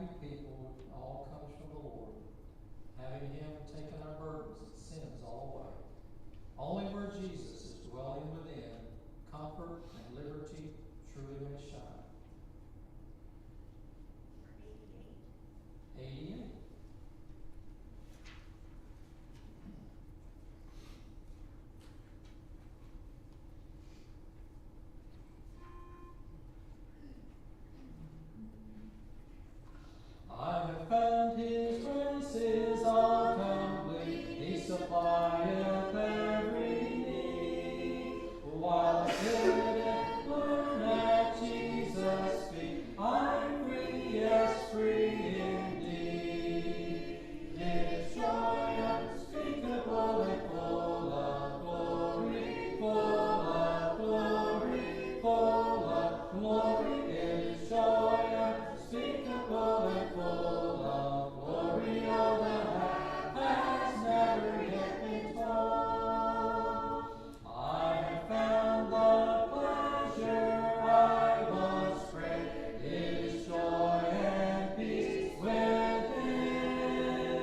happy people all comes from the Lord, having Him taken our burdens and sins all away. Only where Jesus is dwelling within, comfort and liberty truly may shine. 88. I have found His graces all complete. He supplieth every need. While I sit and learn at Jesus' feet, I'm free, yes, free indeed. It is joy unspeakable and full of glory, full of glory, full of glory. It is joy unspeakable and full of glory. All that has never yet been told. I have found the pleasure I once craved. It is joy and peace within.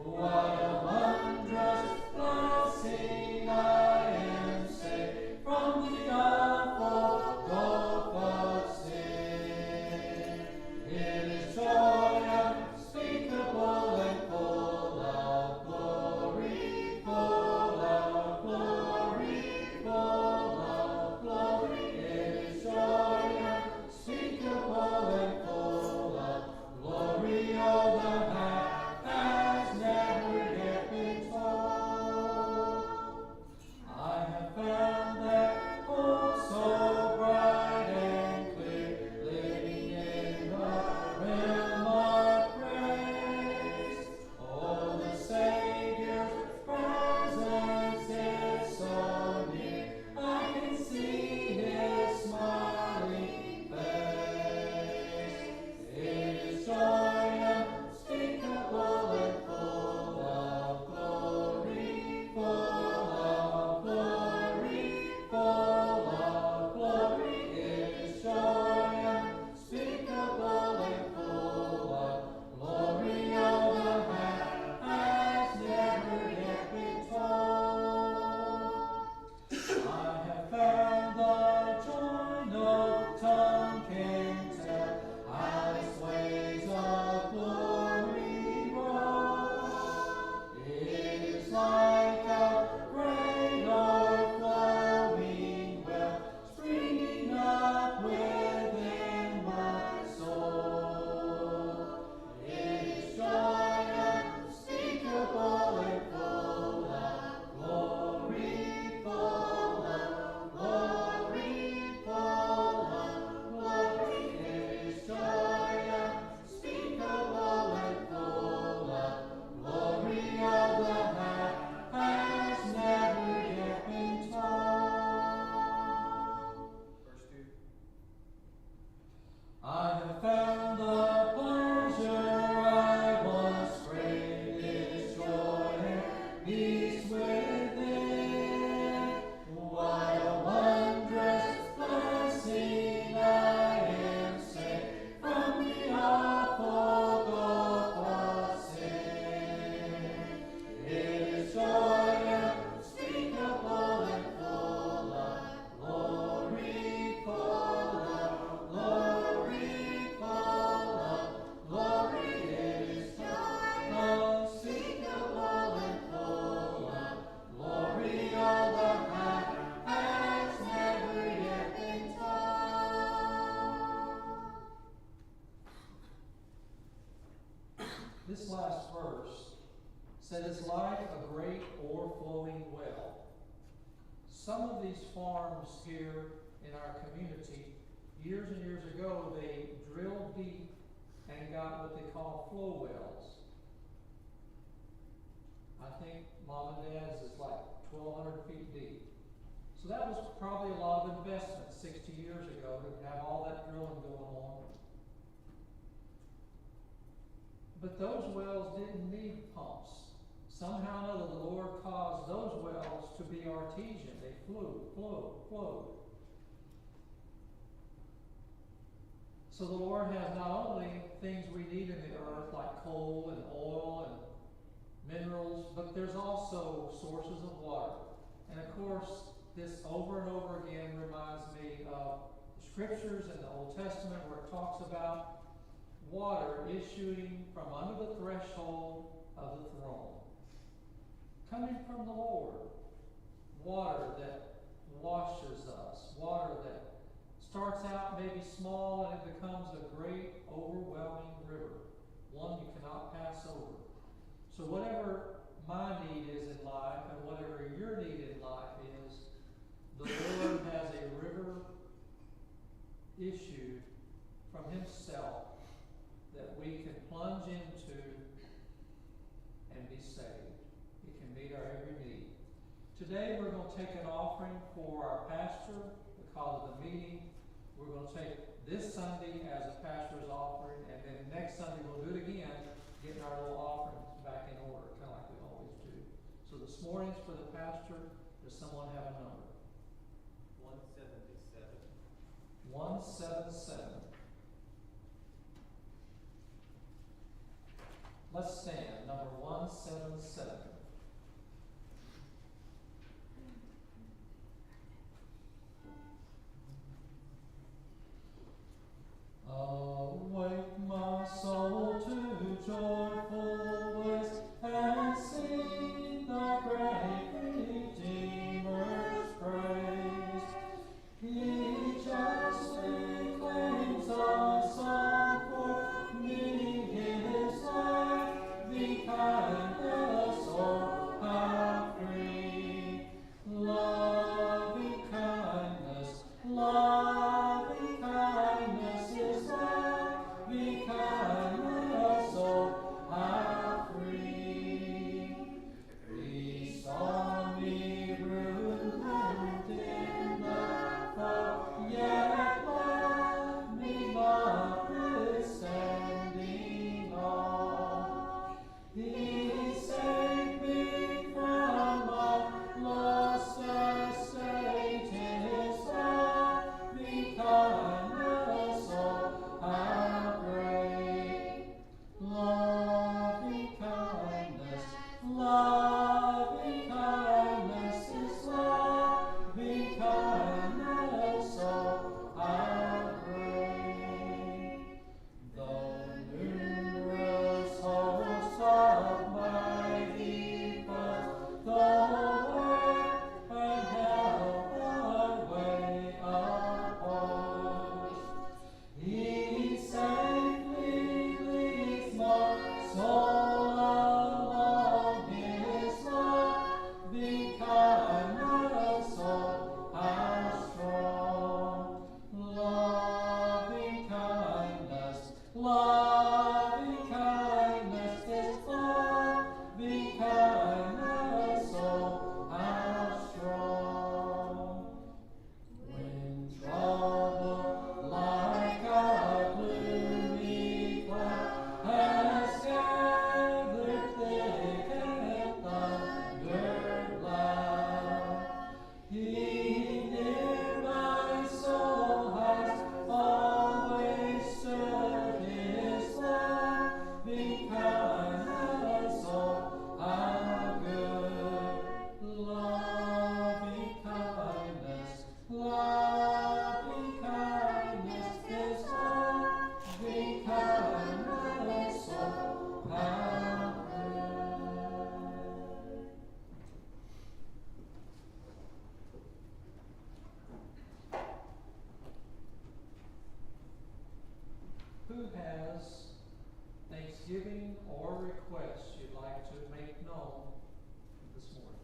What a wondrous blessing! I am saved from the awful gulf of sin. It is joy unspeakable and full of glory, full of glory, full of glory. It is joy unspeakable and full of glory. All the half has never yet been told. I have found that hope so bright and clear, living in the realm of praise. Oh, the Savior's presence is so near, I can see His smiling face. It is joy unspeakable and full of glory, full of glory, full of glory. It is joy unspeakable and full of glory. All the half has never yet been told. I have found the joy no tongue can tell, how His ways of glory roll. It is like a great o'erflowing well, springing up within my soul. It is joy unspeakable and full of glory, full of glory, full of glory. It is joy unspeakable and full of glory. All the half has never yet been told. Verse 2. I have found the pleasure I once craved. It is joy and peace within. What a wondrous blessing! I am saved from the awful gulf of sin. It is joy unspeakable and full of glory, full of glory, full of glory. It is joy unspeakable and full of glory. All the half has never yet been told. This last verse said it's like a great overflowing well. Some of these farms here in our community, years and years ago, they drilled deep and got what they call flow wells. I think Mom and Dad's is like 1,200 feet deep. So that was probably a lot of investment 60 years ago to have all that drilling going on. But those wells didn't need pumps. Somehow or another, the Lord caused those wells to be artesian. They flowed. So the Lord has not only things we need in the earth like coal and oil and minerals, but there's also sources of water. And of course, this over and over again reminds me of the scriptures in the Old Testament where it talks about water issuing from under the threshold of the throne, coming from the Lord. Water that washes us, water that starts out maybe small and it becomes a great overwhelming river, one you cannot pass over. So whatever my need is in life and whatever your need in life is, the Lord has a river issued from Himself that we can plunge into and be saved. It can meet our every need. Today we're going to take an offering for our pastor because of the meeting. We're going to take this Sunday as a pastor's offering, and then next Sunday we'll do it again, getting our little offerings back in order, kind of like we always do. So this morning's for the pastor. Does someone have a number? 177. 177. Let's stand. Number 177. Awake my soul to joyful voice and sing the great Redeemer's praise. He justly claims a song for me, His life, the kindness, oh, how free. Loving kindness, loving kindness is loving kindness, oh, how free. Peace on me, ruined in the fall, yet love me notwithstanding all. He saved me from a lost estate, His loving kindness, oh, how great. Loving kindness, loving kindness is loving kindness, oh, how great. Though numerous hosts of mighty foes, though earth and hell the way oppose, He safely leads my soul along His loving kindness, oh, how strong. Loving kindness, loving kindness is loving kindness, oh, how strong. When trouble like a gloomy cloud has gathered thick and thundered loud, He near my soul has always stood, His loving kindness, oh, how good. Loving kindness, loving kindness is loving kindness, oh, how good. Who has thanksgiving or requests you'd like to make known this morning?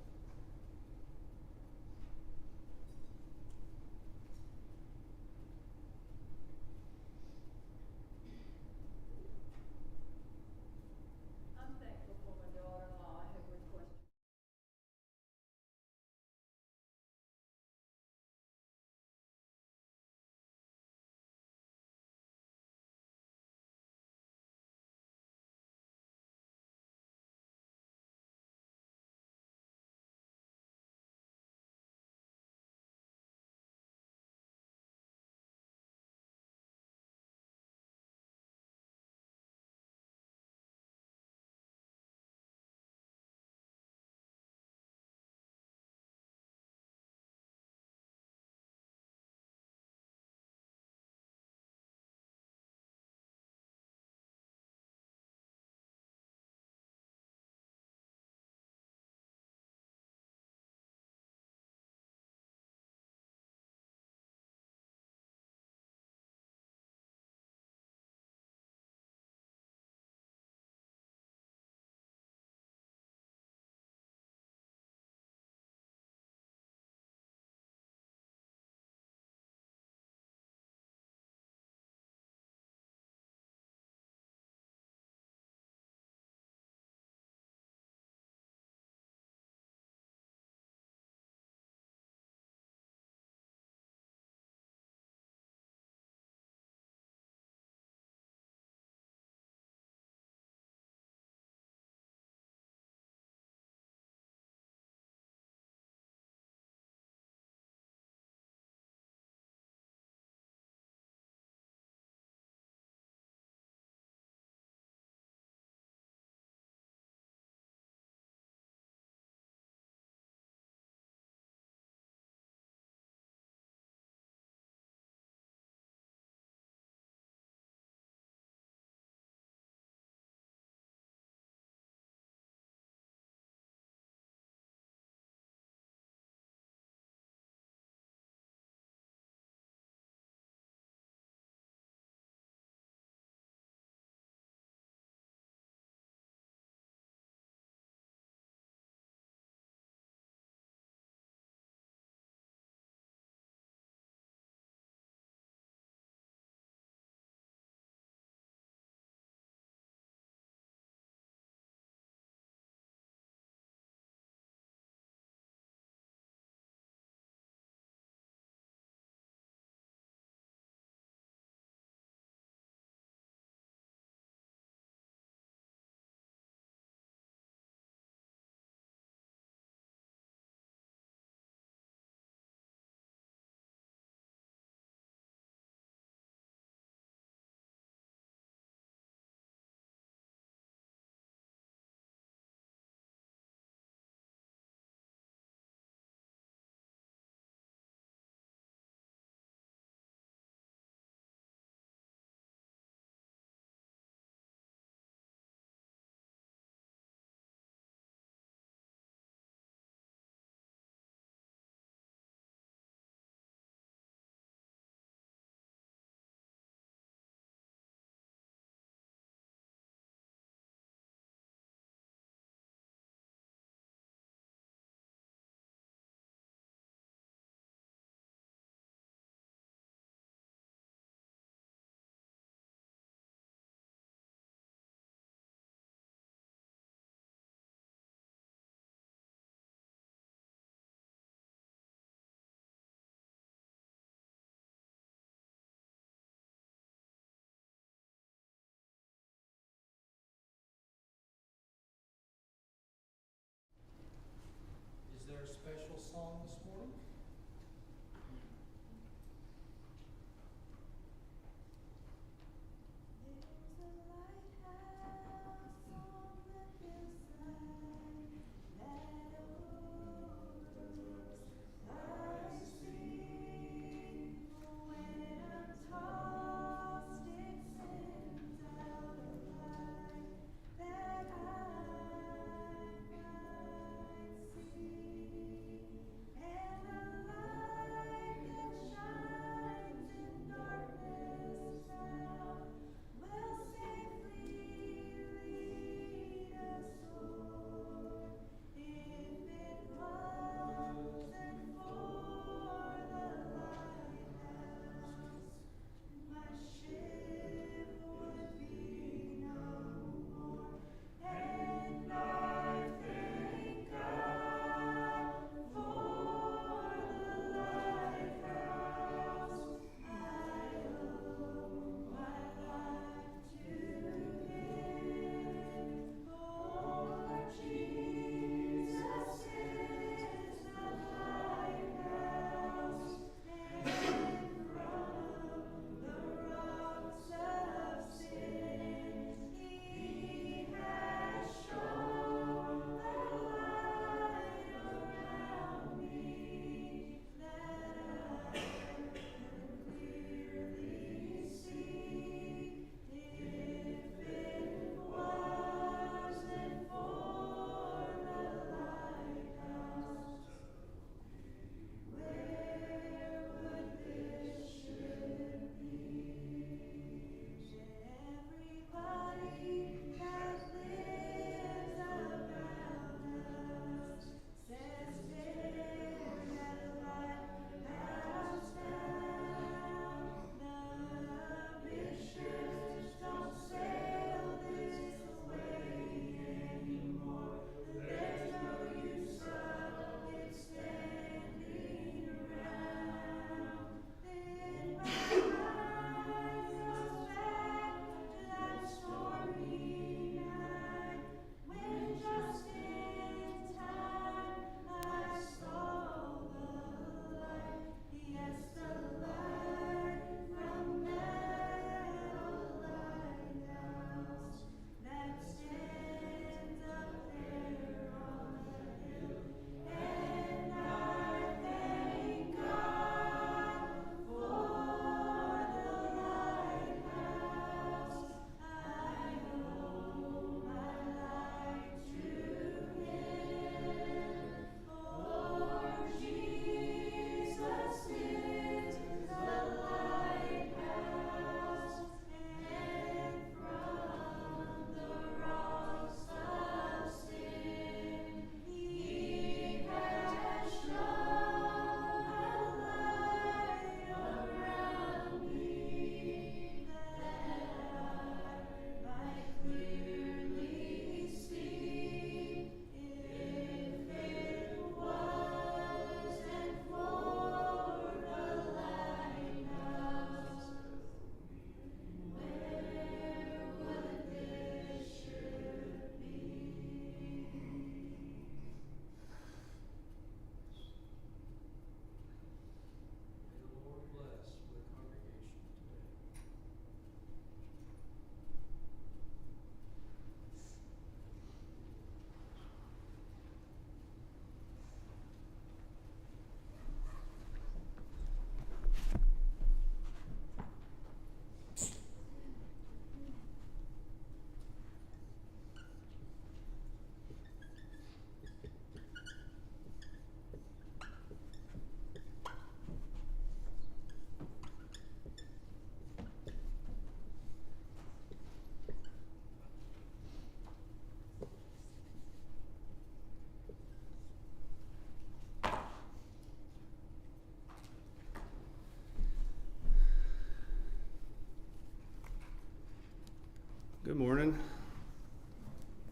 Good morning.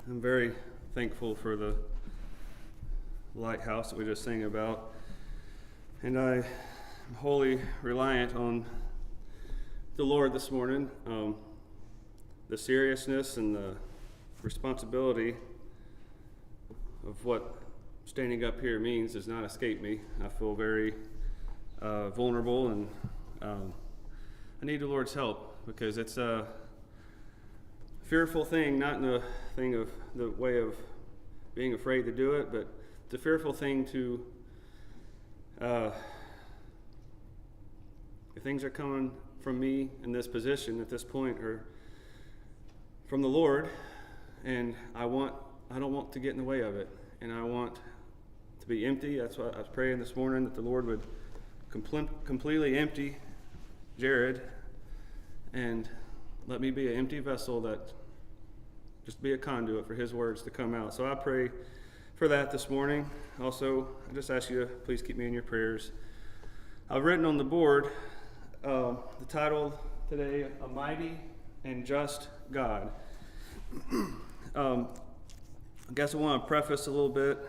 I'm very thankful for the lighthouse that we just sang about, and I am wholly reliant on the Lord this morning. The seriousness and the responsibility of what standing up here means does not escape me. I feel very vulnerable, and I need the Lord's help because it's a fearful thing, not in the thing of the way of being afraid to do it, but it's a fearful thing to, if things are coming from me in this position at this point or from the Lord, and I don't want to get in the way of it, and I want to be empty. That's why I was praying this morning that the Lord would completely empty Jared and let me be an empty vessel that just be a conduit for his words to come out. So I pray for that this morning. Also, I just ask you to please keep me in your prayers. I've written on the board the title today, A Mighty and Just God. I guess I want to preface a little bit.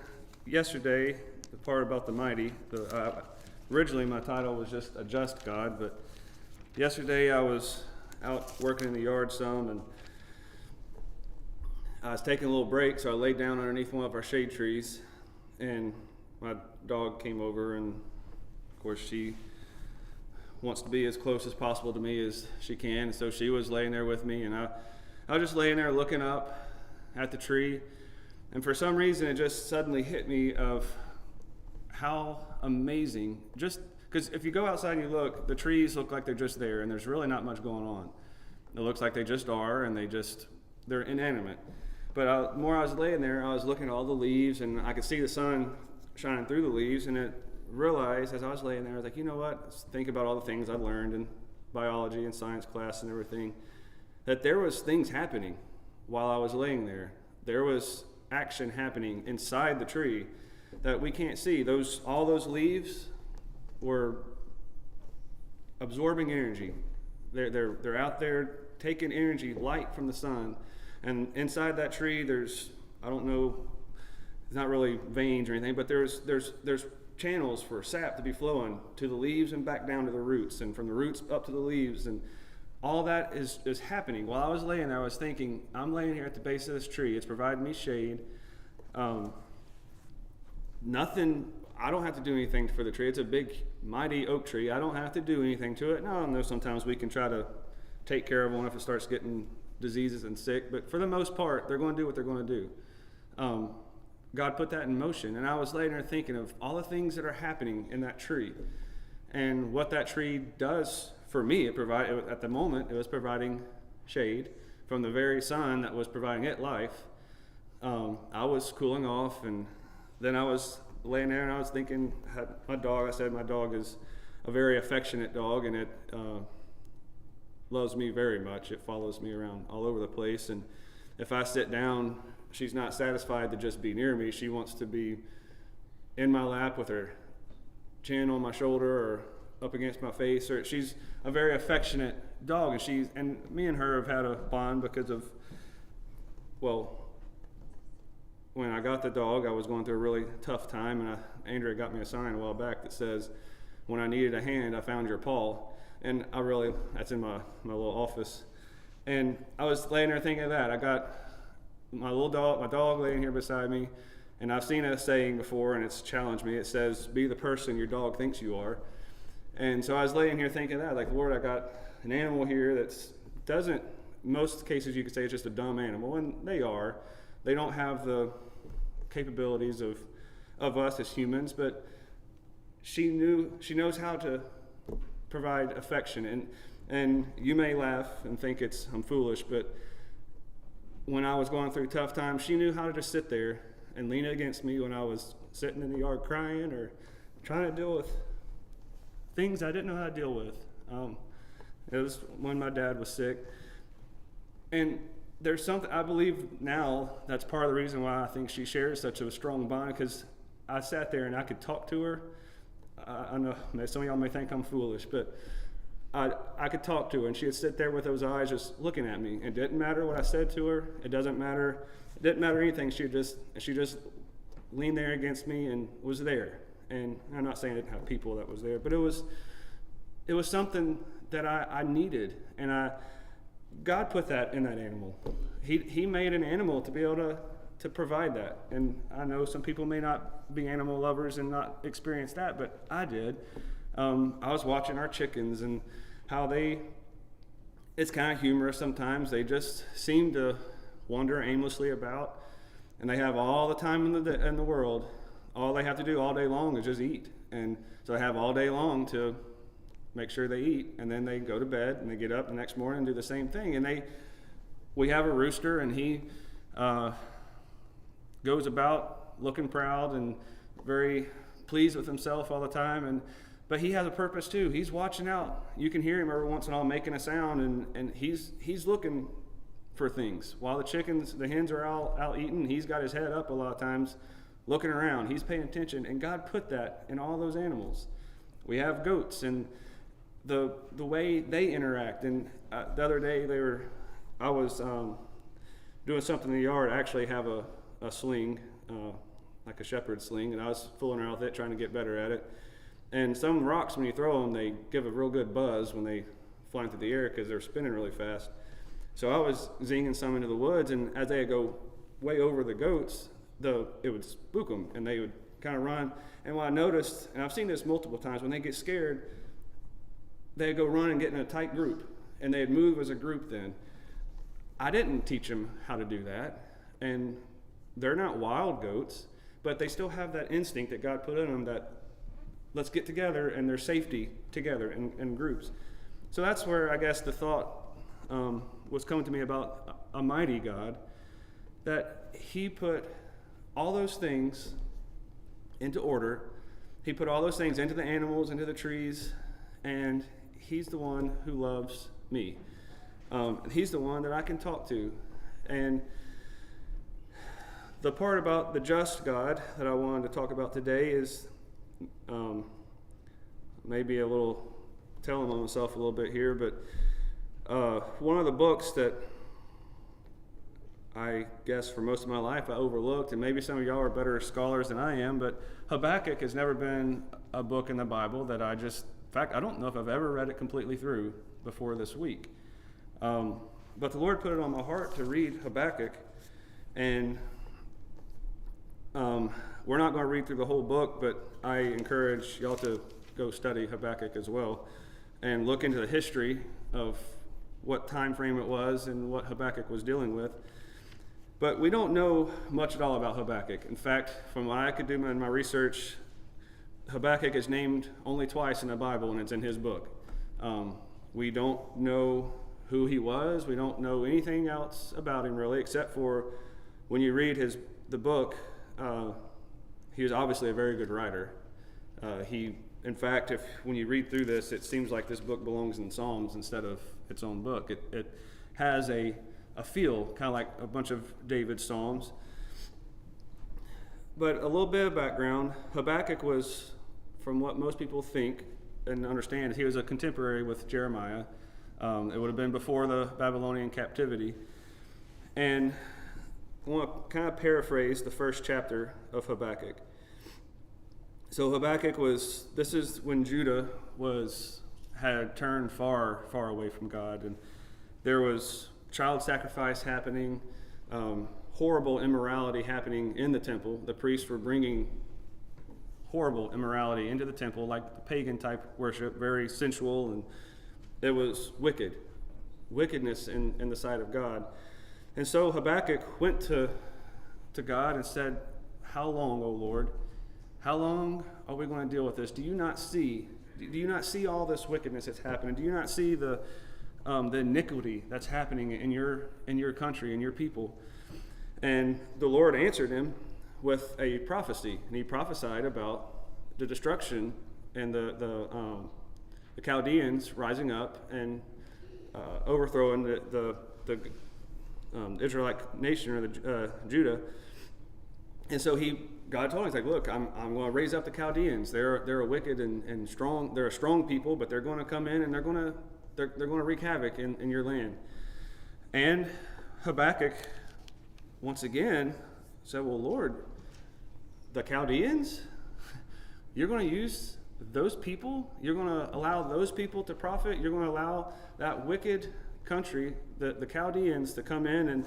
Yesterday, the part about the mighty, originally my title was just A Just God, but yesterday I was out working in the yard some, and I was taking a little break, so I laid down underneath one of our shade trees, and my dog came over, and of course she wants to be as close as possible to me as she can, so she was laying there with me, and I was just laying there looking up at the tree, and for some reason it just suddenly hit me of how amazing, just because if you go outside and you look, the trees look like they're just there, and there's really not much going on. It looks like they just are, and they're inanimate. But the more I was laying there, I was looking at all the leaves, and I could see the sun shining through the leaves, and it realized as I was laying there, I was like, you know what? Think about all the things I learned in biology and science class and everything, that there was things happening while I was laying there. There was action happening inside the tree that we can't see. All those leaves were absorbing energy. They're out there taking energy, light from the sun. And inside that tree, there's, I don't know, it's not really veins or anything, but there's channels for sap to be flowing to the leaves and back down to the roots, and from the roots up to the leaves, and all that is happening. While I was laying there, I was thinking, I'm laying here at the base of this tree. It's providing me shade. Nothing, I don't have to do anything for the tree. It's a big, mighty oak tree. I don't have to do anything to it. Now, I know sometimes we can try to take care of one if it starts getting diseases and sick, but for the most part, they're going to do what they're going to do. God put that in motion, and I was laying there thinking of all the things that are happening in that tree, and what that tree does for me. At the moment, it was providing shade from the very sun that was providing it life. I was cooling off, and then I was laying there, and I was thinking, my dog is a very affectionate dog, and it loves me very much. It follows me around all over the place, and if I sit down, she's not satisfied to just be near me. She wants to be in my lap with her chin on my shoulder or up against my face. Or she's a very affectionate dog, and me and her have had a bond because of, when I got the dog, I was going through a really tough time, and Andrea got me a sign a while back that says, "When I needed a hand, I found your paw." And that's in my little office. And I was laying there thinking of that. I got my dog laying here beside me, and I've seen a saying before, and it's challenged me. It says, "Be the person your dog thinks you are." And so I was laying here thinking that, like, Lord, I got an animal here most cases you could say it's just a dumb animal, and they are. They don't have the capabilities of us as humans, but she knows how to provide affection, and you may laugh and think I'm foolish, but when I was going through tough times, she knew how to just sit there and lean against me when I was sitting in the yard crying or trying to deal with things I didn't know how to deal with. It was when my dad was sick, and there's something I believe now that's part of the reason why I think she shares such a strong bond, because I sat there and I could talk to her. I know some of y'all may think I'm foolish, but I could talk to her, and she would sit there with those eyes just looking at me. It didn't matter what I said to her. It didn't matter anything. She just leaned there against me and was there. And I'm not saying I didn't have people that was there, but it was something that I needed, and God put that in that animal. He made an animal to be able to provide that. And I know some people may not be animal lovers and not experience that, but I did. I was watching our chickens and how it's kind of humorous sometimes. They just seem to wander aimlessly about, and they have all the time in the world. All they have to do all day long is just eat. And so they have all day long to make sure they eat, and then they go to bed, and they get up the next morning and do the same thing. And we have a rooster, and he goes about looking proud and very pleased with himself all the time, but he has a purpose too. He's watching out. You can hear him every once in a while making a sound, and he's looking for things. While the hens are out eating, he's got his head up a lot of times looking around. He's paying attention, and God put that in all those animals. We have goats, and the way they interact. And the other day I was doing something in the yard. I actually have a sling, like a shepherd's sling, and I was fooling around with it, trying to get better at it. And some rocks, when you throw them, they give a real good buzz when they fly into the air because they're spinning really fast. So I was zinging some into the woods, and as they go way over the goats, it would spook them, and they would kind of run. And what I noticed, and I've seen this multiple times, when they get scared, they'd go run and get in a tight group, and they'd move as a group then. I didn't teach them how to do that, and they're not wild goats, but they still have that instinct that God put in them that let's get together, and there's safety together in groups. So that's where I guess the thought was coming to me about a mighty God, that he put all those things into order. He put all those things into the animals, into the trees, and he's the one who loves me. He's the one that I can talk to. And the part about the just God that I wanted to talk about today is maybe a little telling on myself a little bit here, but one of the books that I guess for most of my life I overlooked, and maybe some of y'all are better scholars than I am, but Habakkuk has never been a book in the Bible that in fact, I don't know if I've ever read it completely through before this week. But the Lord put it on my heart to read Habakkuk, and we're not going to read through the whole book, but I encourage y'all to go study Habakkuk as well and look into the history of what time frame it was and what Habakkuk was dealing with. But we don't know much at all about Habakkuk. In fact, from what I could do in my research, Habakkuk is named only twice in the Bible, and it's in his book. We don't know who he was. We don't know anything else about him really, except for when you read the book, he was obviously a very good writer. In fact, when you read through this, it seems like this book belongs in Psalms instead of its own book. It has a feel, kind of like a bunch of David's Psalms. But a little bit of background, Habakkuk was, from what most people think and understand, he was a contemporary with Jeremiah. It would have been before the Babylonian captivity. And I want to kind of paraphrase the first chapter of Habakkuk. So Habakkuk this is when Judah had turned far, far away from God, and there was child sacrifice happening, horrible immorality happening in the temple. The priests were bringing horrible immorality into the temple, like the pagan type worship, very sensual, and it was wickedness in the sight of God. And so Habakkuk went to God and said, "How long, O Lord? How long are we going to deal with this? Do you not see all this wickedness that's happening? Do you not see the iniquity that's happening in your country and your people?" And the Lord answered him with a prophecy, and he prophesied about the destruction and the Chaldeans rising up and overthrowing the Israelite nation, or Judah. And so God told him, he's like, look, I'm going to raise up the Chaldeans. They're a wicked and strong. They're a strong people, but they're going to come in and they're going to wreak havoc in your land. And Habakkuk, once again, said, well, Lord, the Chaldeans, you're going to use those people? You're going to allow those people to profit? You're going to allow that wicked country, the Chaldeans, to come in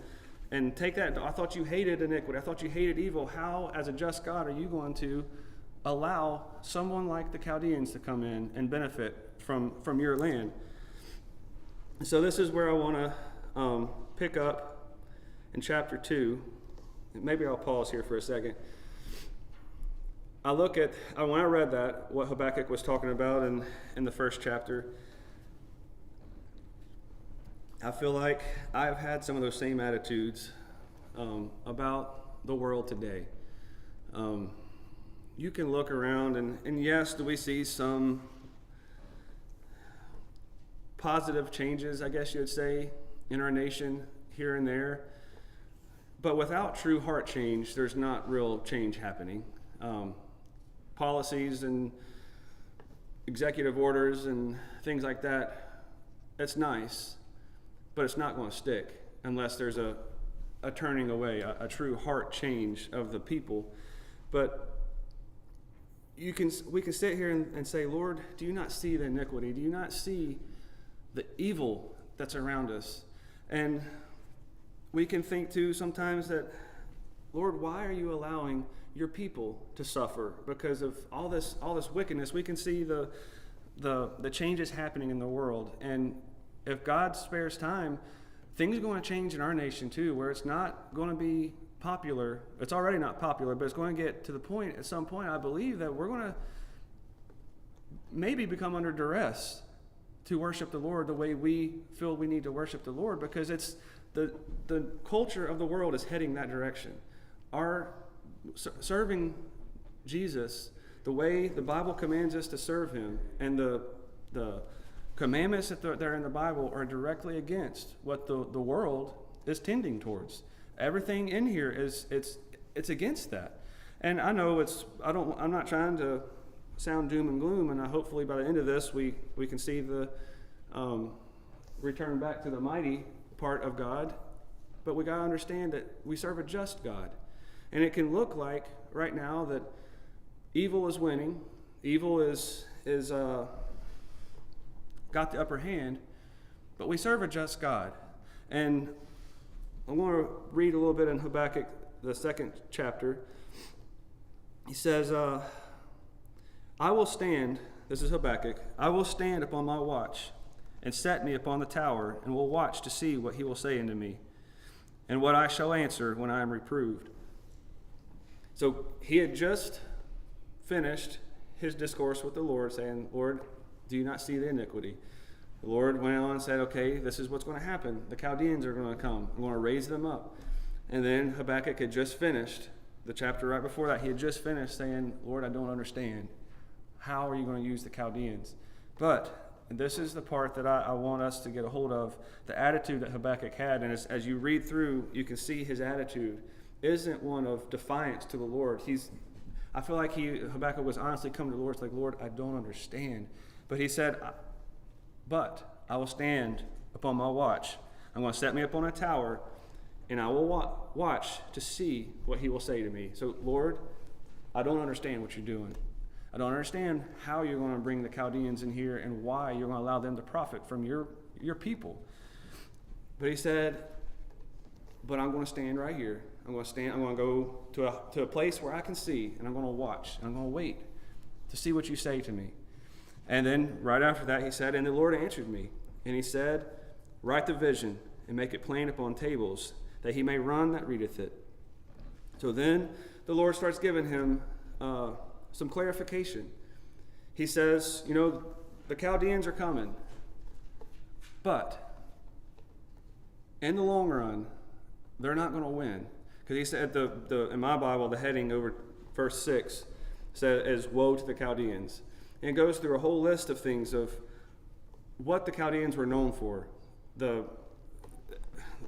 and take that? I thought you hated iniquity. I thought you hated evil. How, as a just God, are you going to allow someone like the Chaldeans to come in and benefit from your land? So this is where I want to pick up in chapter 2. Maybe I'll pause here for a second. I look at, when I read that, what Habakkuk was talking about in the first chapter, I feel like I've had some of those same attitudes about the world today. You can look around, and yes, do we see some positive changes, I guess you would say, in our nation here and there. But without true heart change, there's not real change happening. Policies and executive orders and things like that, it's nice, but it's not going to stick unless there's a turning away, a true heart change of the people. But we can sit here and say, Lord, do you not see the iniquity? Do you not see the evil that's around us? And we can think too sometimes that, Lord, why are you allowing your people to suffer because of all this wickedness? We can see the changes happening in the world, and if God spares time, things are going to change in our nation too, where it's not going to be popular. It's already not popular, but it's going to get to the point at some point, I believe, that we're going to maybe become under duress to worship the Lord the way we feel we need to worship the Lord, because it's the culture of the world is heading that direction. Our serving Jesus the way the Bible commands us to serve him, and the commandments that are in the Bible are directly against what the world is tending towards. Everything in here it's against that. And I know I'm not trying to sound doom and gloom, and hopefully by the end of this we can see the return back to the mighty part of God. But we got to understand that we serve a just God. And it can look like right now that evil is winning. Evil is got the upper hand, but we serve a just God. And I want to read a little bit in Habakkuk, the 2nd chapter. He says, I will stand, this is Habakkuk, I will stand upon my watch and set me upon the tower, and will watch to see what he will say unto me, and what I shall answer when I am reproved. So he had just finished his discourse with the Lord, saying, Lord, do you not see the iniquity? The Lord went on and said, okay, this is what's going to happen. The Chaldeans are going to come. I'm going to raise them up. And then Habakkuk had just finished, the chapter right before that, he had just finished saying, Lord, I don't understand. How are you going to use the Chaldeans? But this is the part that I want us to get a hold of, the attitude that Habakkuk had. And as you read through, you can see his attitude isn't one of defiance to the Lord. I feel like Habakkuk was honestly coming to the Lord, it's like, Lord, I don't understand. But he said, but I will stand upon my watch. I'm going to set me upon a tower, and I will watch to see what he will say to me. So, Lord, I don't understand what you're doing. I don't understand how you're going to bring the Chaldeans in here and why you're going to allow them to profit from your people. But he said, but I'm going to stand right here. I'm going to go to a place where I can see, and I'm going to watch, and I'm going to wait to see what you say to me. And then right after that he said, and the Lord answered me, and he said, write the vision and make it plain upon tables, that he may run that readeth it. So then the Lord starts giving him some clarification. He says, the Chaldeans are coming, but in the long run, they're not going to win. Because he said, in my Bible, the heading over verse 6 says, woe to the Chaldeans. And it goes through a whole list of things of what the Chaldeans were known for.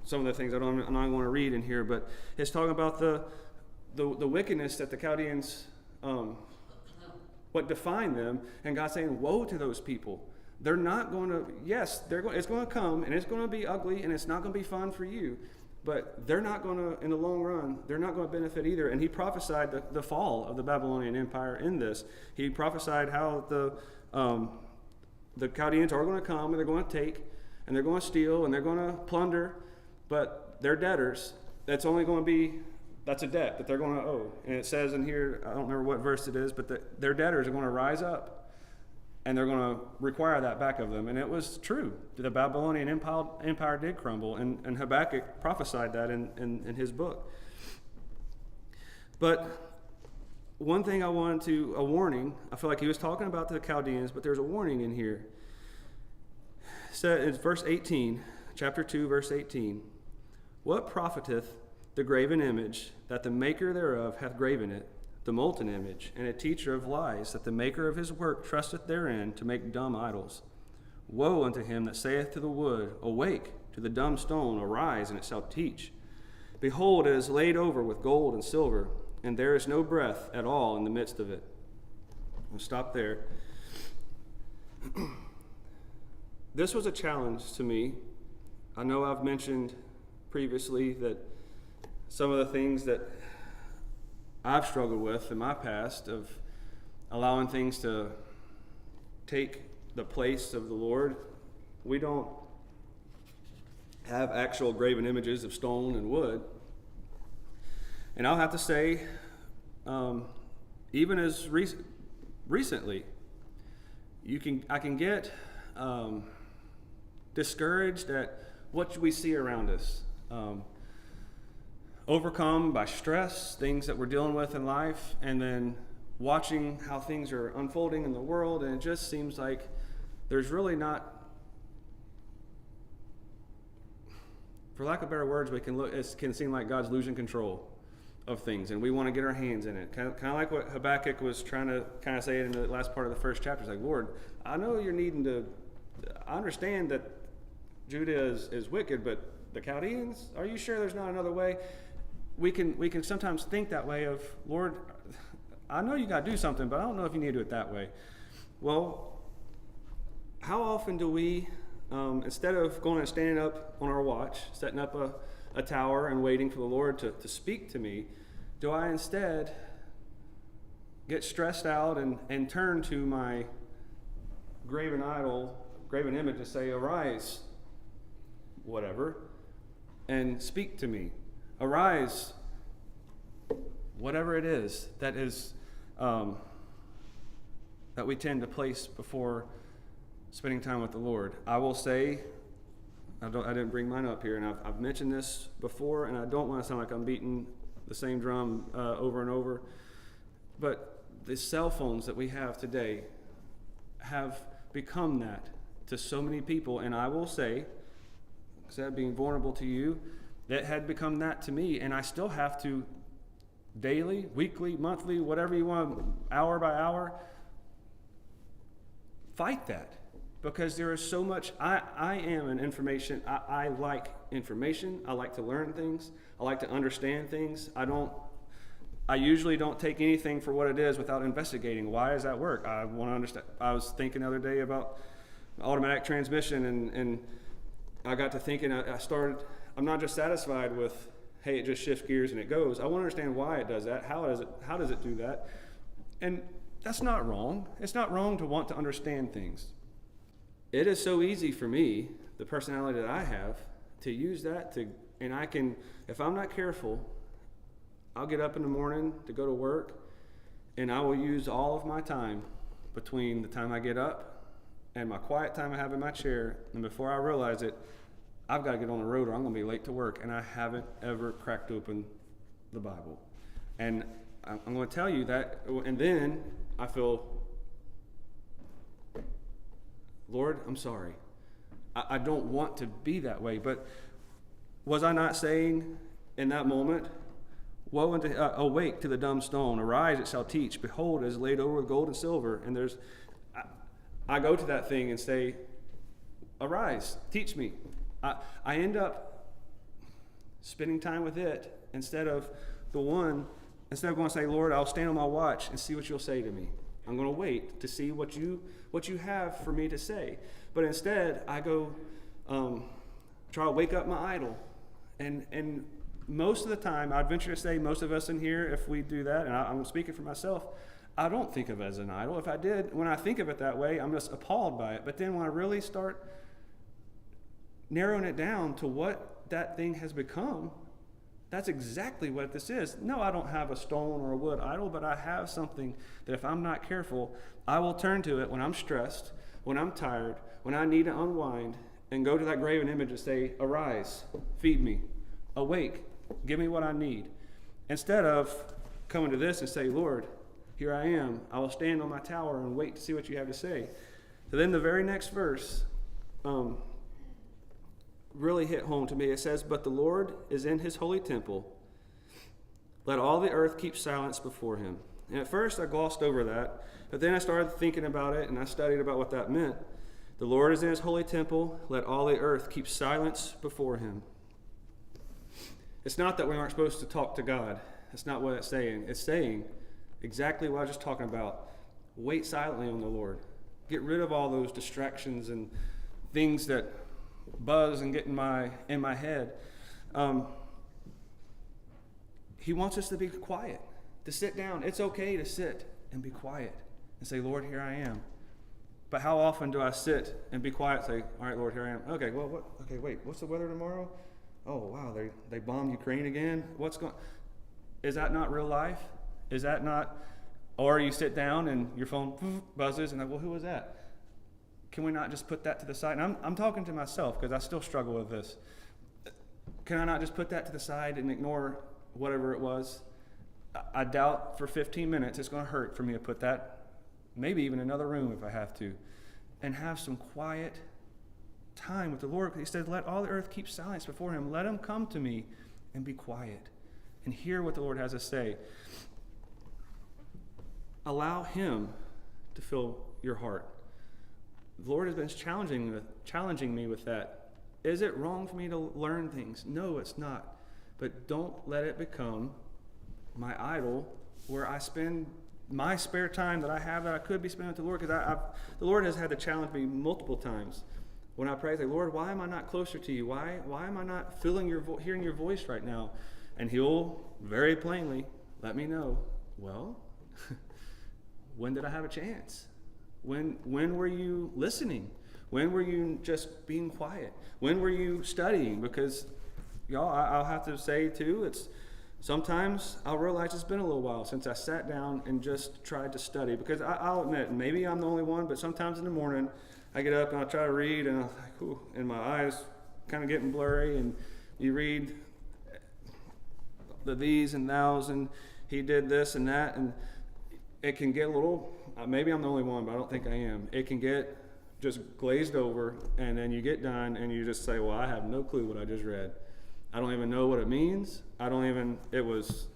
Some of the things I'm not going to read in here, but it's talking about the the wickedness that the Chaldeans, what defined them, and God saying, woe to those people. They're not going to, yes, it's going to come, and it's going to be ugly, and it's not going to be fun for you, but they're not going to, in the long run, they're not going to benefit either. And he prophesied the fall of the Babylonian Empire in this. He prophesied how the Chaldeans are going to come, and they're going to take, and they're going to steal, and they're going to plunder, but they're debtors. That's only going to be, that's a debt that they're going to owe. And it says in here, I don't remember what verse it is, but their debtors are going to rise up, and they're going to require that back of them. And it was true. The Babylonian Empire did crumble, and Habakkuk prophesied that in his book. But one thing a warning, I feel like he was talking about the Chaldeans, but there's a warning in here. So it's verse 18, chapter 2, verse 18. What profiteth the graven image that the maker thereof hath graven it, the molten image, and a teacher of lies, that the maker of his work trusteth therein to make dumb idols? Woe unto him that saith to the wood, awake, to the dumb stone, arise, and it shall teach. Behold, it is laid over with gold and silver, and there is no breath at all in the midst of it. We'll stop there. This was a challenge to me. I know I've mentioned previously that some of the things that I've struggled with in my past of allowing things to take the place of the Lord. We don't have actual graven images of stone and wood. And I'll have to say, even as recently, I can get discouraged at what we see around us. Overcome by stress, things that we're dealing with in life, and then watching how things are unfolding in the world, and it just seems like there's really not, for lack of better words, it can seem like God's losing control of things, and we want to get our hands in it. Kind of like what Habakkuk was trying to kind of say in the last part of the first chapter. It's like, Lord, I know you're needing to, I understand that Judah is wicked, but the Chaldeans, are you sure there's not another way? We can sometimes think that way of, Lord, I know you got to do something, but I don't know if you need to do it that way. Well, how often do we, instead of going and standing up on our watch, setting up a tower and waiting for the Lord to speak to me, do I instead get stressed out and turn to my graven image and say, arise, whatever, and speak to me. Arise, whatever it is that we tend to place before spending time with the Lord. I will say, I didn't bring mine up here, and I've mentioned this before, and I don't want to sound like I'm beating the same drum over and over, but the cell phones that we have today have become that to so many people, and I will say, instead of being vulnerable to you, that had become that to me, and I still have to daily, weekly, monthly, whatever you want, hour by hour, fight that. Because there is so much, I am an information, I like information, I like to learn things, I like to understand things. I usually don't take anything for what it is without investigating. Why does that work? I want to understand. I was thinking the other day about automatic transmission, and I got to thinking, I'm not just satisfied with, hey, it just shifts gears and it goes. I want to understand why it does that. How does it do that? And that's not wrong. It's not wrong to want to understand things. It is so easy for me, the personality that I have, to use that and I can, if I'm not careful, I'll get up in the morning to go to work, and I will use all of my time between the time I get up and my quiet time I have in my chair, and before I realize it, I've got to get on the road or I'm going to be late to work, and I haven't ever cracked open the Bible. And I'm going to tell you that, and then I feel, Lord, I'm sorry. I don't want to be that way, but was I not saying in that moment, woe unto, awake to the dumb stone, arise, it shall teach, behold, it is laid over with gold and silver, and I go to that thing and say, arise, teach me. I end up spending time with it instead of the one Instead of going to say, Lord, I'll stand on my watch and see what you'll say to me. I'm going to wait to see what you have for me to say. But instead, I go try to wake up my idol. And most of the time, I'd venture to say most of us in here, if we do that, and I'm speaking for myself, I don't think of it as an idol. If I did, when I think of it that way, I'm just appalled by it. But then when I really start narrowing it down to what that thing has become, that's exactly what this is. No, I don't have a stone or a wood idol, but I have something that if I'm not careful, I will turn to it when I'm stressed, when I'm tired, when I need to unwind, and go to that graven image and say, arise, feed me, awake, give me what I need. Instead of coming to this and say, Lord, here I am. I will stand on my tower and wait to see what you have to say. So then the very next verse really hit home to me. It says, but the Lord is in his holy temple. Let all the earth keep silence before him. And at first I glossed over that, but then I started thinking about it and I studied about what that meant. The Lord is in his holy temple. Let all the earth keep silence before him. It's not that we aren't supposed to talk to God. That's not what it's saying. It's saying exactly what I was just talking about. Wait silently on the Lord. Get rid of all those distractions and things that buzz and get in my head. He wants us to be quiet, to sit down. It's okay to sit and be quiet and say, Lord, here I am. But how often do I sit and be quiet, say, all right, Lord, here I am. Okay, well, what? Okay, wait, what's the weather tomorrow? Oh, wow, they bombed Ukraine again? What's going? Is that not real life? Is that not? Or you sit down and your phone buzzes and like, well, who was that? Can we not just put that to the side? And I'm talking to myself because I still struggle with this. Can I not just put that to the side and ignore whatever it was? I doubt for 15 minutes it's going to hurt for me to put that, maybe even another room if I have to, and have some quiet time with the Lord. He said, let all the earth keep silence before him. Let him come to me and be quiet and hear what the Lord has to say. Allow him to fill your heart. The Lord has been challenging me with that. Is it wrong for me to learn things? No, it's not. But don't let it become my idol where I spend my spare time that I have that I could be spending with the Lord. Because the Lord has had to challenge me multiple times. When I pray, I say, Lord, why am I not closer to you? Why am I not hearing your voice right now? And he'll very plainly let me know, well, when did I have a chance? When were you listening? When were you just being quiet? When were you studying? Because, y'all, I'll have to say, too, sometimes I'll realize it's been a little while since I sat down and just tried to study. Because I'll admit, maybe I'm the only one, but sometimes in the morning, I get up and I try to read, and I'm like, ooh, and my eyes kind of getting blurry, and you read the these and thous, and he did this and that, and it can get a little, maybe I'm the only one, but I don't think I am. It can get just glazed over, and then you get done, and you just say, well, I have no clue what I just read. I don't even know what it means. It was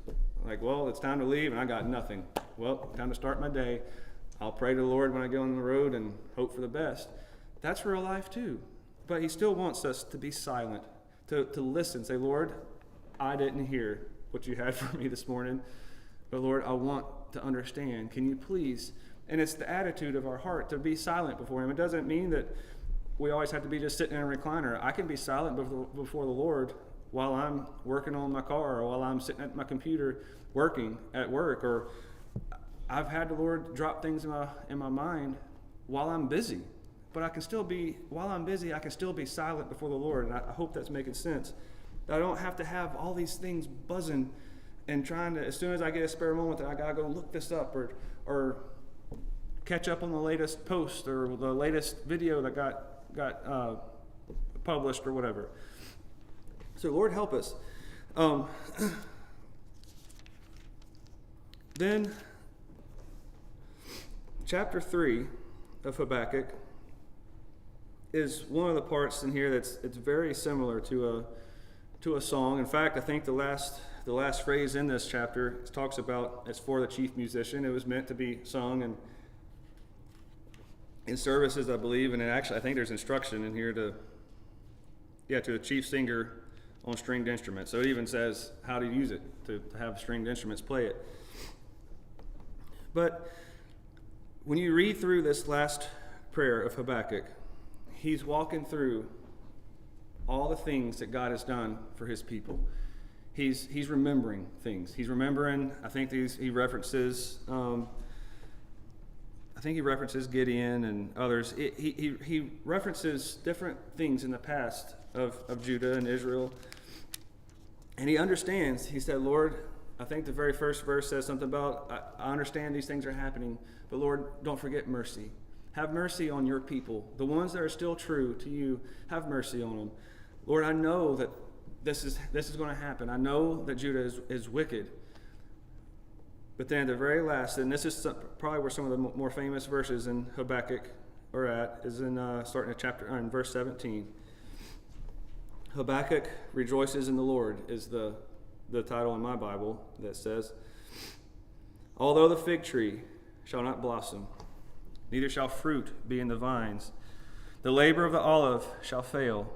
like, well, it's time to leave, and I got nothing. Well, time to start my day. I'll pray to the Lord when I go on the road and hope for the best. That's real life too. But he still wants us to be silent, to listen, say, Lord, I didn't hear what you had for me this morning, but Lord, I want to understand. Can you please? And it's the attitude of our heart to be silent before him. It doesn't mean that we always have to be just sitting in a recliner. I can be silent before the Lord while I'm working on my car, or while I'm sitting at my computer working at work, or I've had the Lord drop things in my mind while I'm busy. But while I'm busy, I can still be silent before the Lord. And I hope that's making sense. I don't have to have all these things buzzing and trying to, as soon as I get a spare moment, I got to go look this up or catch up on the latest post or the latest video that got published or whatever. So Lord, help us. Then, chapter 3 of Habakkuk is one of the parts in here it's very similar to a song. In fact, I think the last phrase in this chapter talks about it's for the chief musician. It was meant to be sung in services, I believe, and I think there's instruction in here to the chief singer on stringed instruments. So it even says how to use it, to have stringed instruments play it. But when you read through this last prayer of Habakkuk, he's walking through all the things that God has done for his people. He's remembering things. He's remembering, I think he references Gideon and others. He references different things in the past of Judah and Israel. And he understands. He said, Lord, I think the very first verse says something about, I understand these things are happening, but Lord, don't forget mercy. Have mercy on your people. The ones that are still true to you, have mercy on them. Lord, I know that this is going to happen. I know that Judah is wicked. But then at the very last, and this is probably where some of the more famous verses in Habakkuk are at, is in starting at in verse 17. Habakkuk rejoices in the Lord is the title in my Bible that says, although the fig tree shall not blossom, neither shall fruit be in the vines, the labor of the olive shall fail,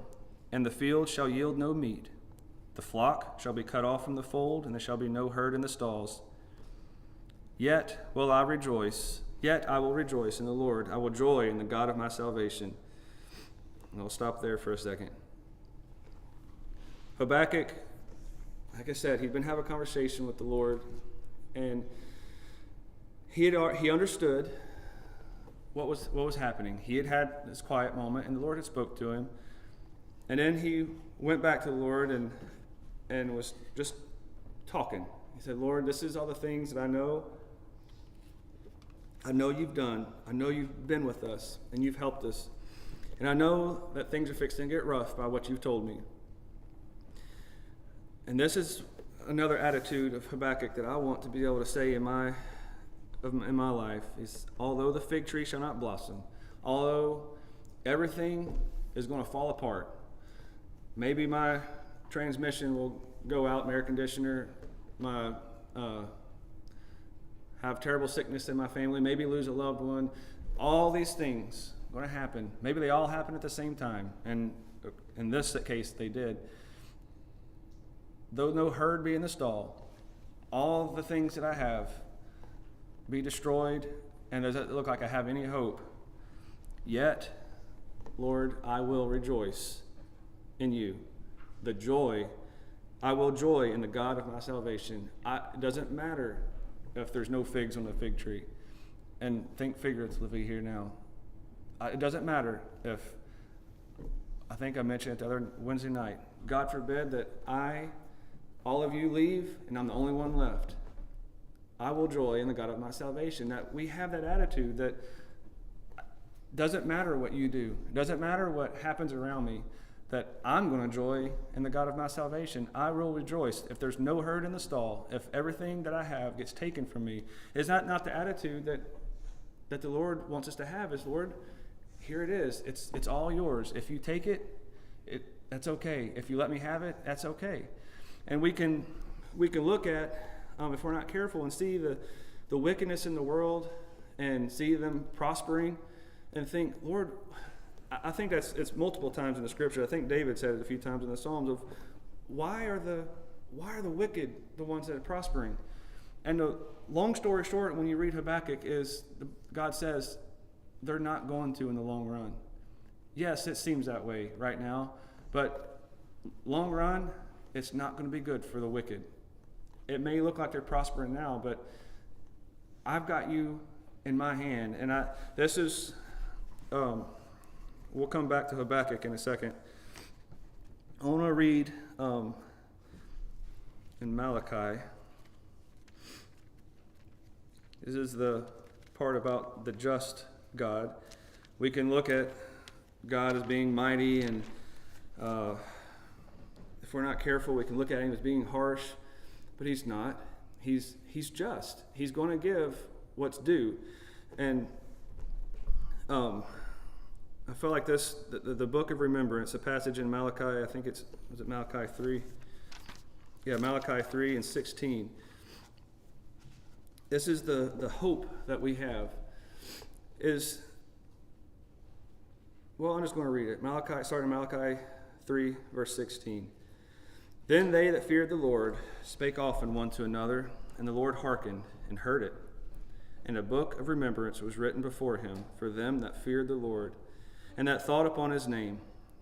and the field shall yield no meat. The flock shall be cut off from the fold, and there shall be no herd in the stalls. Yet will I rejoice, yet I will rejoice in the Lord. I will joy in the God of my salvation. And I'll stop there for a second. Habakkuk, like I said, he'd been having a conversation with the Lord, and he understood what was happening. He had this quiet moment, and the Lord had spoke to him. And then he went back to the Lord and was just talking. He said, Lord, this is all the things that I know you've done. I know you've been with us, and you've helped us. And I know that things are fixing to get rough by what you've told me. And this is another attitude of Habakkuk that I want to be able to say in my life is, although the fig tree shall not blossom, although everything is going to fall apart, maybe my transmission will go out, my air conditioner, my have terrible sickness in my family, maybe lose a loved one, all these things are going to happen. Maybe they all happen at the same time, and in this case they did. Though no herd be in the stall, all the things that I have be destroyed, and does it look like I have any hope? Yet, Lord, I will rejoice in you. The joy, I will joy in the God of my salvation. It doesn't matter if there's no figs on the fig tree. And think figuratively here now. It doesn't matter if, I think I mentioned it the other Wednesday night, God forbid that all of you leave and I'm the only one left. I will joy in the God of my salvation. That we have that attitude that doesn't matter what you do. It doesn't matter what happens around me, that I'm going to joy in the God of my salvation. I will rejoice if there's no herd in the stall, if everything that I have gets taken from me. Is that not the attitude that the Lord wants us to have? Is, Lord, here it is. It's all yours. If you take it, that's okay. If you let me have it, that's okay. And we can look at, if we're not careful, and see the wickedness in the world and see them prospering and think, Lord, I think it's multiple times in the scripture. I think David said it a few times in the Psalms of why are the wicked the ones that are prospering? And the long story short, when you read Habakkuk, is God says they're not going to in the long run. Yes, it seems that way right now, but long run, it's not going to be good for the wicked. It may look like they're prospering now, but I've got you in my hand. And this is, we'll come back to Habakkuk in a second. I want to read in Malachi. This is the part about the just God. We can look at God as being mighty, and if we're not careful, we can look at him as being harsh, but he's not. He's just. He's going to give what's due. And I feel like this, the book of remembrance, a passage in Malachi, I think was it Malachi 3? Yeah, Malachi 3 and 16. This is the hope that we have. I'm just going to read it. Malachi 3, verse 16. Then they that feared the Lord spake often one to another, and the Lord hearkened and heard it. And a book of remembrance was written before him for them that feared the Lord, and that thought upon his name.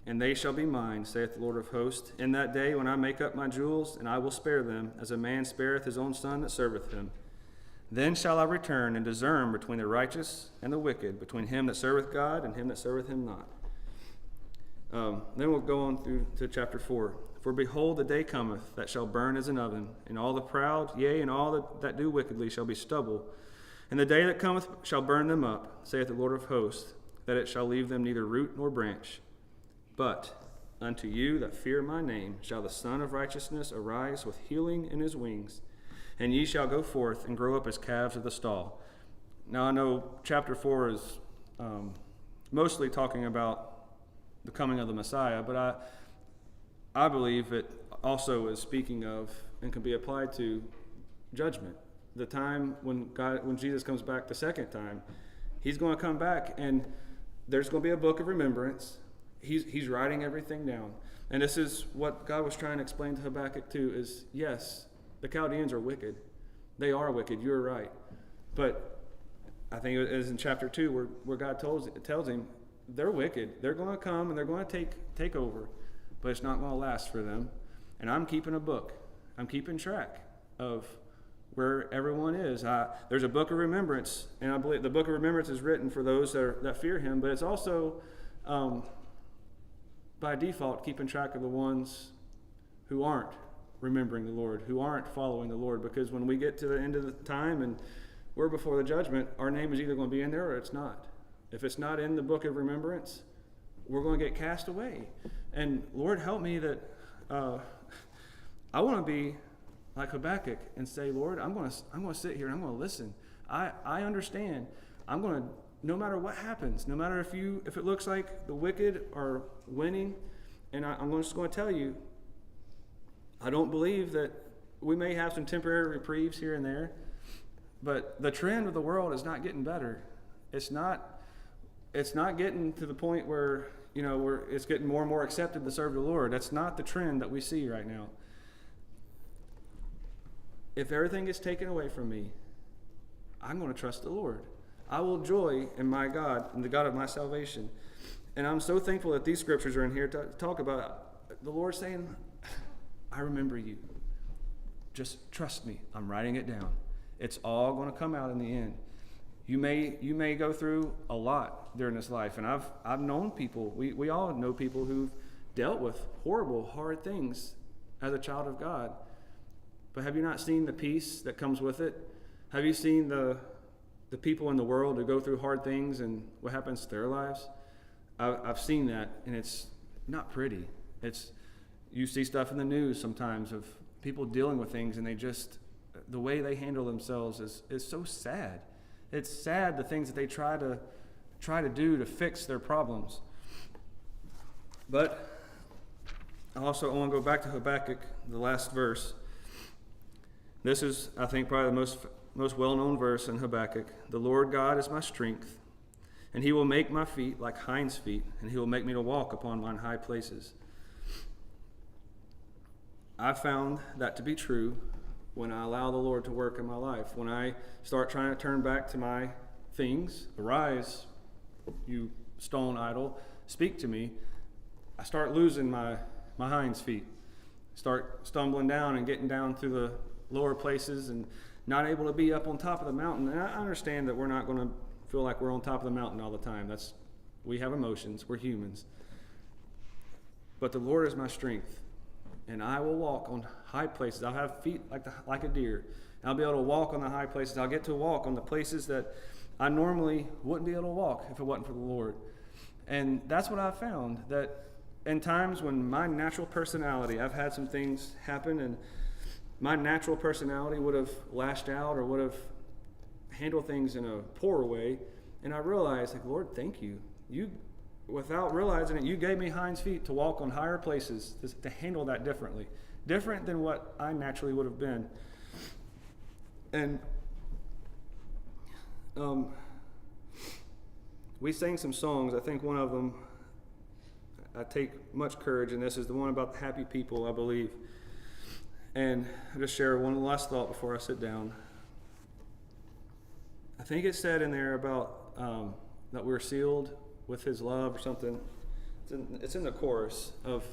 And they shall be mine, saith the Lord of hosts, in that day when I make up my jewels, and I will spare them, as a man spareth his own son that serveth him. Then shall I return and discern between the righteous and the wicked, between him that serveth God and him that serveth him not. Then we'll go on through to chapter 4. For behold, the day cometh that shall burn as an oven, and all the proud, yea, and all that do wickedly shall be stubble. And the day that cometh shall burn them up, saith the Lord of hosts, that it shall leave them neither root nor branch. But unto you that fear my name shall the Son of Righteousness arise with healing in his wings, and ye shall go forth and grow up as calves of the stall. Now I know chapter 4 is mostly talking about the coming of the Messiah, but I believe it also is speaking of and can be applied to judgment. The time when Jesus comes back the second time, he's going to come back and there's going to be a book of remembrance. He's writing everything down. And this is what God was trying to explain to Habakkuk too, is yes, the Chaldeans are wicked. They are wicked, you're right. But I think it is in chapter 2 where God tells him they're wicked. They're going to come and they're going to take over, but it's not going to last for them. And I'm keeping a book. I'm keeping track of where everyone is. There's a book of remembrance, and I believe the book of remembrance is written for those that fear him, but it's also by default keeping track of the ones who aren't remembering the Lord, who aren't following the Lord, because when we get to the end of the time and we're before the judgment, our name is either going to be in there or it's not. If it's not in the book of remembrance, we're going to get cast away. And Lord, help me that I want to be like Habakkuk and say, Lord, I'm going to sit here and I'm going to listen. I understand. I'm going to, no matter what happens, no matter if it looks like the wicked are winning, and I'm just going to tell you, I don't believe that we may have some temporary reprieves here and there, but the trend of the world is not getting better. It's not getting to the point where, it's getting more and more accepted to serve the Lord. That's not the trend that we see right now. If everything is taken away from me, I'm going to trust the Lord. I will joy in my God, in the God of my salvation. And I'm so thankful that these scriptures are in here to talk about the Lord saying, I remember you. Just trust me. I'm writing it down. It's all going to come out in the end. You may go through a lot during this life, and I've known people. We all know people who've dealt with horrible, hard things as a child of God. But have you not seen the peace that comes with it? Have you seen the people in the world who go through hard things and what happens to their lives? I've seen that, and it's not pretty. You see stuff in the news sometimes of people dealing with things, and the way they handle themselves is so sad. It's sad, the things that they try to do to fix their problems. But I want to go back to Habakkuk, the last verse. This is, I think, probably the most well-known verse in Habakkuk. The Lord God is my strength, and he will make my feet like hinds' feet, and he will make me to walk upon mine high places. I found that to be true when I allow the Lord to work in my life. When I start trying to turn back to my things, arise, you stone idol, speak to me, I start losing my hinds' feet. Start stumbling down and getting down through the lower places and not able to be up on top of the mountain. And I understand that we're not going to feel like we're on top of the mountain all the time. We have emotions. We're humans. But the Lord is my strength, and I will walk on high places. I'll have feet like a deer. I'll be able to walk on the high places. I'll get to walk on the places that I normally wouldn't be able to walk if it wasn't for the Lord. And that's what I found, that in times when my natural personality, I've had some things happen, and my natural personality would have lashed out or would have handled things in a poor way. And I realized, Lord, thank you. You, without realizing it, you gave me hinds feet to walk on higher places, to handle that differently. Different than what I naturally would have been. And we sang some songs. I think one of them, I take much courage in this, is the one about the happy people, I believe. And I'll just share one last thought before I sit down. I think it said in there about that we're sealed with his love or something. It's in the chorus of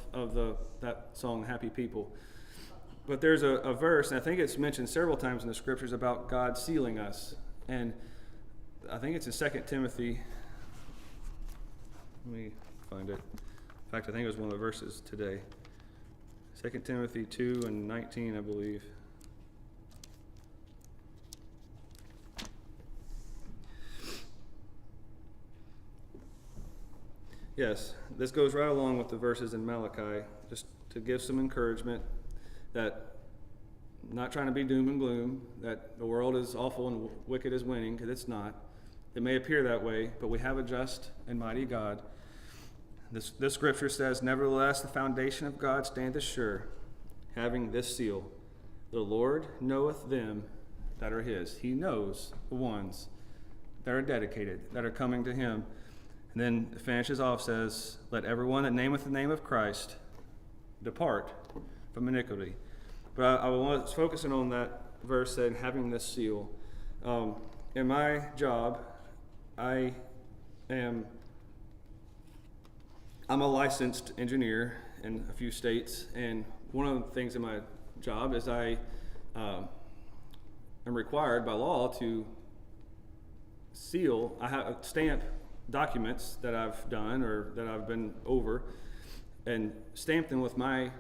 that song, Happy People. But there's a verse, and I think it's mentioned several times in the scriptures about God sealing us. And I think it's in 2 Timothy. Let me find it. In fact, I think it was one of the verses today. 2 Timothy 2:19, I believe. Yes, this goes right along with the verses in Malachi, just to give some encouragement that not trying to be doom and gloom, that the world is awful and wicked is winning, because it's not. It may appear that way, but we have a just and mighty God. This scripture says, "Nevertheless, the foundation of God standeth sure, having this seal. The Lord knoweth them that are his." He knows the ones that are dedicated, that are coming to him. And then it finishes off, says, "Let everyone that nameth the name of Christ depart from iniquity." But I was focusing on that verse saying, having this seal. In my job, I'm a licensed engineer in a few states, and one of the things in my job is I am required by law to stamp documents that I've done or that I've been over, and stamp them with my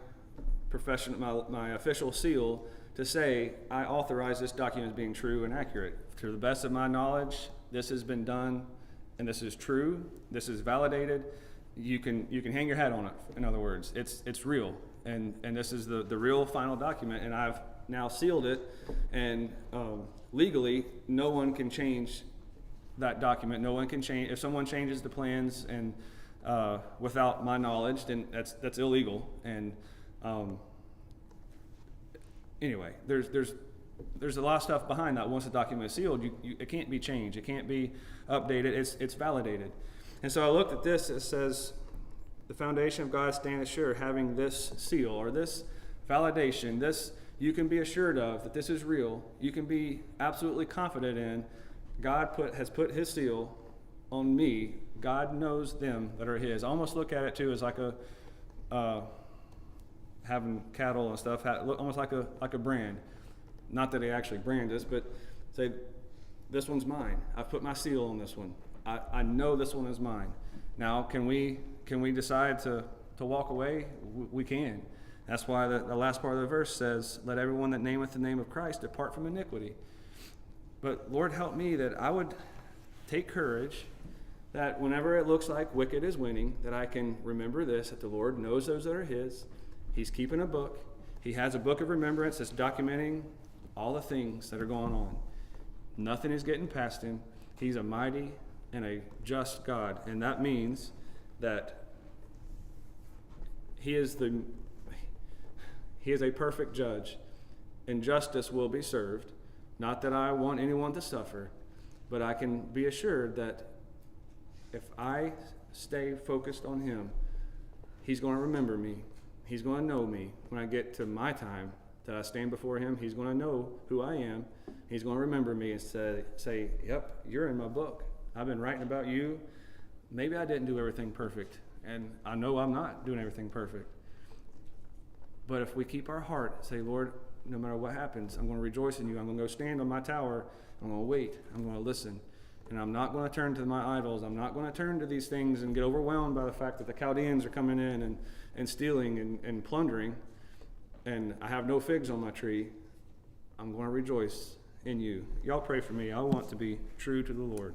my official seal to say I authorize this document as being true and accurate. To the best of my knowledge, this has been done, and this is true. This is validated. You can hang your hat on it. In other words, it's real, and this is the real final document, and I've now sealed it, and legally, no one can change that document. No one can change if someone changes the plans and without my knowledge, then that's illegal. And anyway, there's a lot of stuff behind that. Once the document is sealed, it can't be changed. It can't be updated. It's validated. And so I looked at this. It says, "The foundation of God standeth sure, having this seal," or this validation. This you can be assured of that this is real. You can be absolutely confident in. God has put his seal on me. God knows them that are his. I almost look at it too as like having cattle and stuff, almost like a brand. Not that they actually brand us, but say, this one's mine. I've put my seal on this one. I know this one is mine. Now, can we decide to walk away? We can. That's why the last part of the verse says, "Let everyone that nameth the name of Christ depart from iniquity." But Lord, help me that I would take courage, that whenever it looks like wicked is winning, that I can remember this, that the Lord knows those that are his. He's keeping a book. He has a book of remembrance that's documenting all the things that are going on. Nothing is getting past him. He's a mighty and a just God, and that means that he is a perfect judge, and justice will be served. Not that I want anyone to suffer, but I can be assured that if I stay focused on him, he's going to remember me. He's going to know me. When I get to my time that I stand before him, he's going to know who I am. He's going to remember me and say, "Yep, you're in my book. I've been writing about you. Maybe I didn't do everything perfect, and I know I'm not doing everything perfect. But if we keep our heart, say, Lord, no matter what happens, I'm going to rejoice in you. I'm going to go stand on my tower. I'm going to wait. I'm going to listen. And I'm not going to turn to my idols. I'm not going to turn to these things and get overwhelmed by the fact that the Chaldeans are coming in and stealing and plundering, and I have no figs on my tree. I'm going to rejoice in you." Y'all pray for me. I want to be true to the Lord.